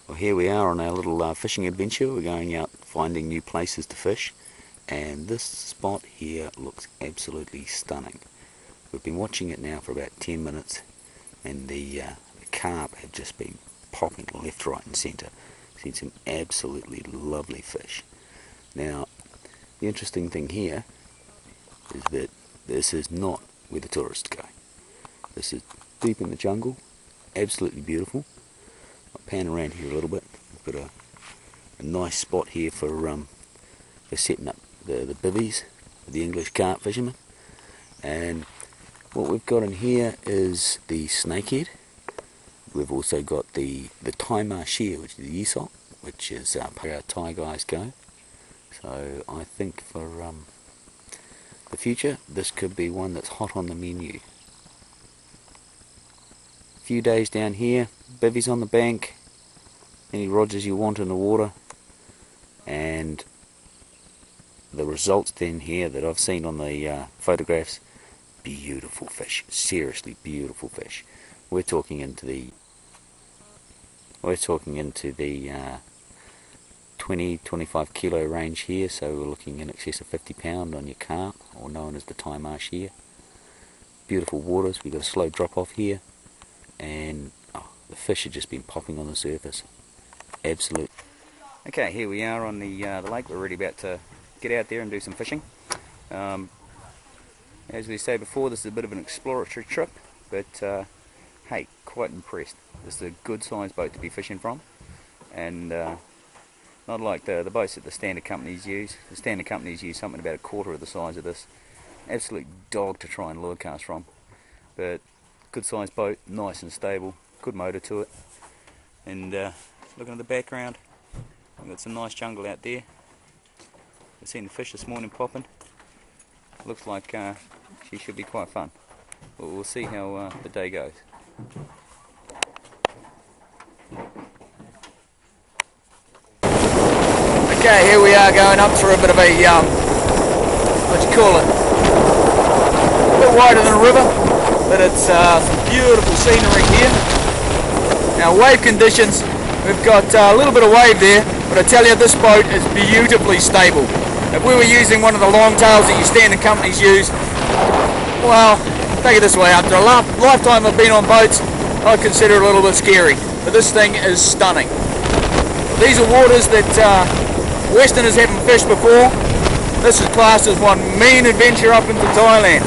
Well, here we are on our little fishing adventure. We're going out finding new places to fish, and this spot here looks absolutely stunning. We've been watching it now for about 10 minutes, and the carp have just been popping left, right and centre. Seen some absolutely lovely fish. Now, the interesting thing here is that this is not where the tourists go. This is deep in the jungle, absolutely beautiful. I'll pan around here a little bit. We've got a nice spot here for setting up the bivvies for the English carp fishermen. And what we've got in here is the snakehead. We've also got the Thai marsh here, which is the yisok, which is where our Thai guys go. So I think for the future, this could be one that's hot on the menu. A few days down here, bivvies on the bank, any rods you want in the water, and the results then here that I've seen on the photographs, beautiful fish, seriously beautiful fish. We're talking into the 20-25 kilo range here, so we're looking in excess of 50 pound on your carp, or known as the Thai marsh here. Beautiful waters. We've got a slow drop off here, and the fish have just been popping on the surface. Absolute. Okay, here we are on the lake. We're really about to get out there and do some fishing. As we said before, this is a bit of an exploratory trip, but hey, quite impressed. This is a good sized boat to be fishing from, and not like the boats that the standard companies use. The standard companies use something about a quarter of the size of this. Absolute dog to try and lure cast from, but good sized boat, nice and stable, good motor to it. And looking at the background, we've got some nice jungle out there. We've seen the fish this morning popping. Looks like she should be quite fun. But we'll see how the day goes. Okay, here we are going up through a bit of a, what do you call it? A bit wider than a river, but it's some beautiful scenery here. Now, wave conditions, we've got a little bit of wave there, but I tell you, this boat is beautifully stable. If we were using one of the long tails that your standard companies use, well, take it this way, after a lifetime of being on boats, I consider it a little bit scary, but this thing is stunning. These are waters that Westerners haven't fished before. This is classed as one mean adventure up into Thailand.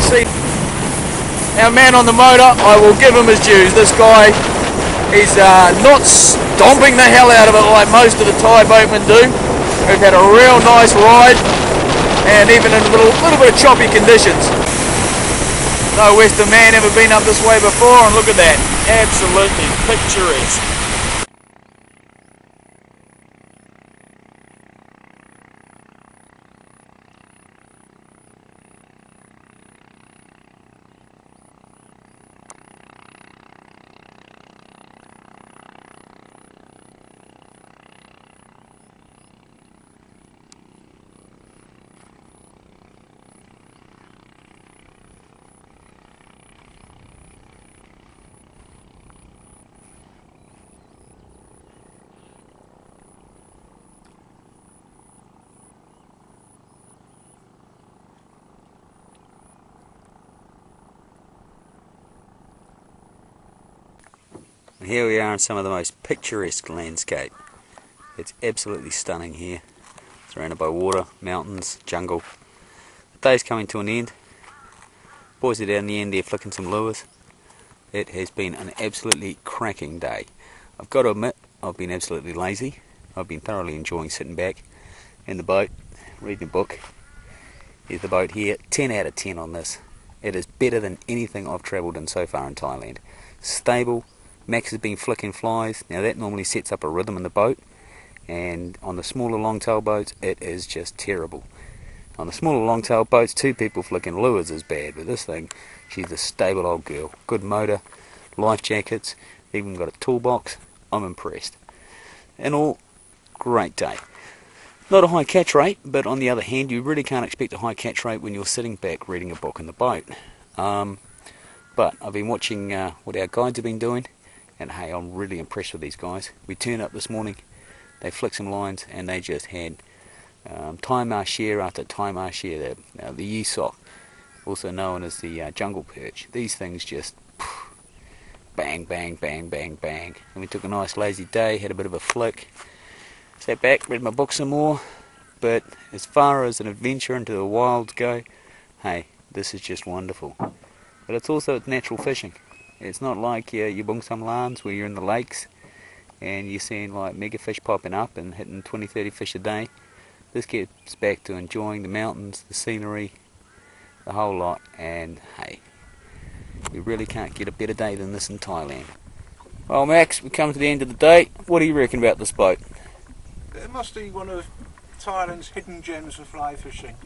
See, our man on the motor, I will give him his dues. This guy, he's not stomping the hell out of it like most of the Thai boatmen do. We've had a real nice ride, and even in a little bit of choppy conditions. No Western man ever been up this way before, and look at that, absolutely picturesque. Here we are in some of the most picturesque landscape. It's absolutely stunning here. Surrounded by water, mountains, jungle. The day's coming to an end. Boys are down the end there flicking some lures. It has been an absolutely cracking day. I've got to admit, I've been absolutely lazy. I've been thoroughly enjoying sitting back in the boat, reading a book. Here's the boat here, 10 out of 10 on this. It is better than anything I've travelled in so far in Thailand. Stable. Max has been flicking flies. Now that normally sets up a rhythm in the boat, and on the smaller long-tail boats it is just terrible. On the smaller long-tail boats, 2 people flicking lures is bad, but this thing, she's a stable old girl. Good motor, life jackets, even got a toolbox. I'm impressed. In all, great day. Not a high catch rate, but on the other hand, you really can't expect a high catch rate when you're sitting back reading a book in the boat. But I've been watching what our guides have been doing, And hey, I'm really impressed with these guys. We turned up this morning, they flicked some lines, and they just had Thai share after Thai share. The Yusok, also known as the jungle perch. These things just bang, bang, bang, bang, bang. And we took a nice lazy day, had a bit of a flick, sat back, read my book some more. But as far as an adventure into the wilds go, hey, this is just wonderful. But it's also natural fishing. It's not like you bung some lands where you're in the lakes and you're seeing like mega fish popping up and hitting 20-30 fish a day. This gets back to enjoying the mountains, the scenery, the whole lot, and hey, we really can't get a better day than this in Thailand. Well, Max, we come to the end of the day. What do you reckon about this boat? It must be one of Thailand's hidden gems for fly fishing.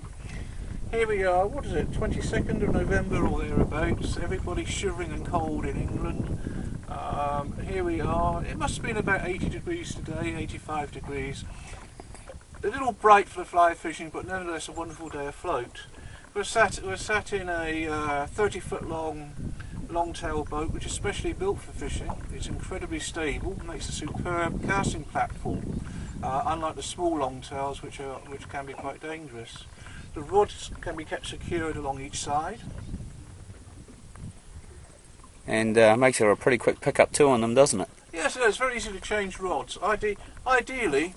Here we are, what is it, 22nd of November or thereabouts, everybody's shivering and cold in England. Here we are, it must have been about 80 degrees today, 85 degrees. A little bright for fly fishing, but nevertheless a wonderful day afloat. We're sat in a 30-foot long tail boat, which is specially built for fishing. It's incredibly stable, makes a superb casting platform, unlike the small long tails, which can be quite dangerous. The rods can be kept secured along each side. And makes it a pretty quick pickup too on them, doesn't it? Yes, it is. It's very easy to change rods. Ideally,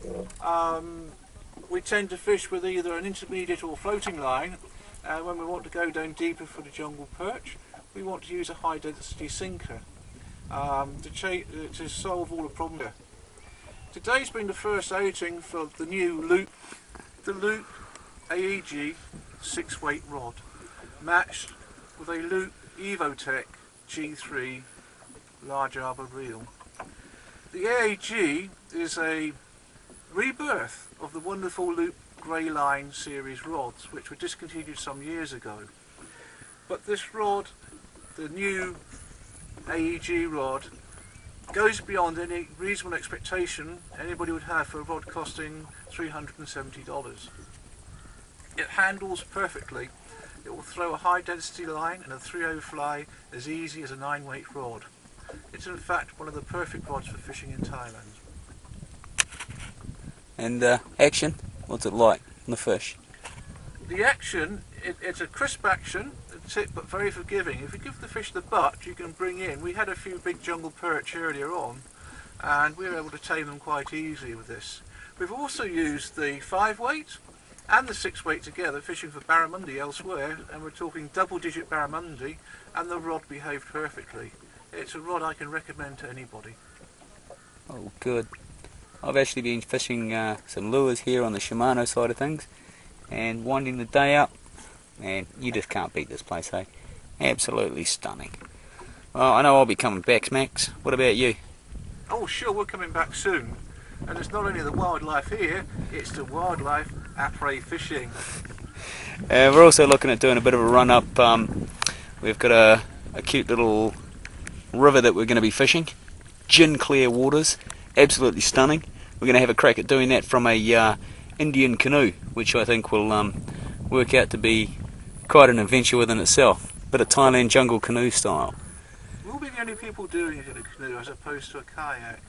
we tend to fish with either an intermediate or floating line. When we want to go down deeper for the jungle perch, we want to use a high density sinker to solve all the problems. Today's been the first outing for the new Loop AEG 6-weight rod, matched with a Loop Evotech G3 large arbor reel. The AEG is a rebirth of the wonderful Loop Grey Line series rods, which were discontinued some years ago. But this rod, the new AEG rod, goes beyond any reasonable expectation anybody would have for a rod costing $370. It handles perfectly. It will throw a high density line and a 3/0 fly as easy as a 9-weight rod. It's in fact one of the perfect rods for fishing in Thailand. And action, what's it like on the fish? The action, it's a crisp action, but very forgiving. If you give the fish the butt, you can bring in. We had a few big jungle perch earlier on, and we were able to tame them quite easily with this. We've also used the 5-weight and the 6-weight together, fishing for barramundi elsewhere, and we're talking double-digit barramundi, and the rod behaved perfectly. It's a rod I can recommend to anybody. Oh, good. I've actually been fishing some lures here on the Shimano side of things, and winding the day up, and you just can't beat this place, hey? Absolutely stunning. Well, I know I'll be coming back, Max. What about you? Oh, sure, we're coming back soon. And it's not only the wildlife here, it's the wildlife après fishing. We're also looking at doing a bit of a run up. We've got a cute little river that we're going to be fishing. Gin clear waters, absolutely stunning. We're going to have a crack at doing that from a Indian canoe, which I think will work out to be quite an adventure within itself. Bit of Thailand jungle canoe style. We'll be the only people doing it in a canoe as opposed to a kayak.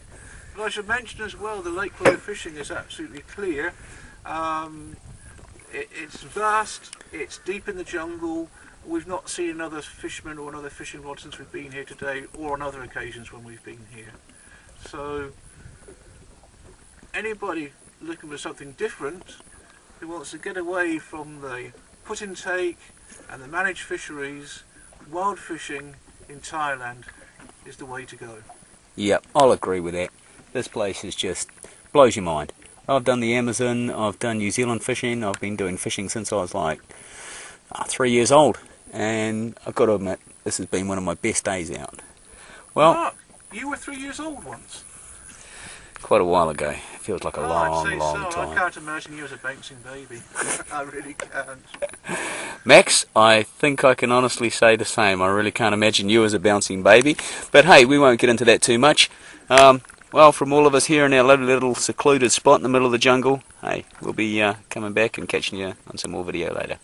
But I should mention as well, the lake where we're fishing is absolutely clear. It's vast, it's deep in the jungle. We've not seen another fisherman or another fishing rod since we've been here today, or on other occasions when we've been here. So anybody looking for something different, who wants to get away from the put in take and the managed fisheries, wild fishing in Thailand is the way to go. Yep, I'll agree with that. This place is just blows your mind. I've done the Amazon, I've done New Zealand fishing, I've been doing fishing since I was like 3 years old, and I've got to admit, this has been one of my best days out. Well, Mark, you were 3 years old once. Quite a while ago. It feels like a long time. I can't imagine you as a bouncing baby. I really can't. Max, I think I can honestly say the same. I really can't imagine you as a bouncing baby. But hey, we won't get into that too much. Well, from all of us here in our little secluded spot in the middle of the jungle, hey, we'll be coming back and catching you on some more video later.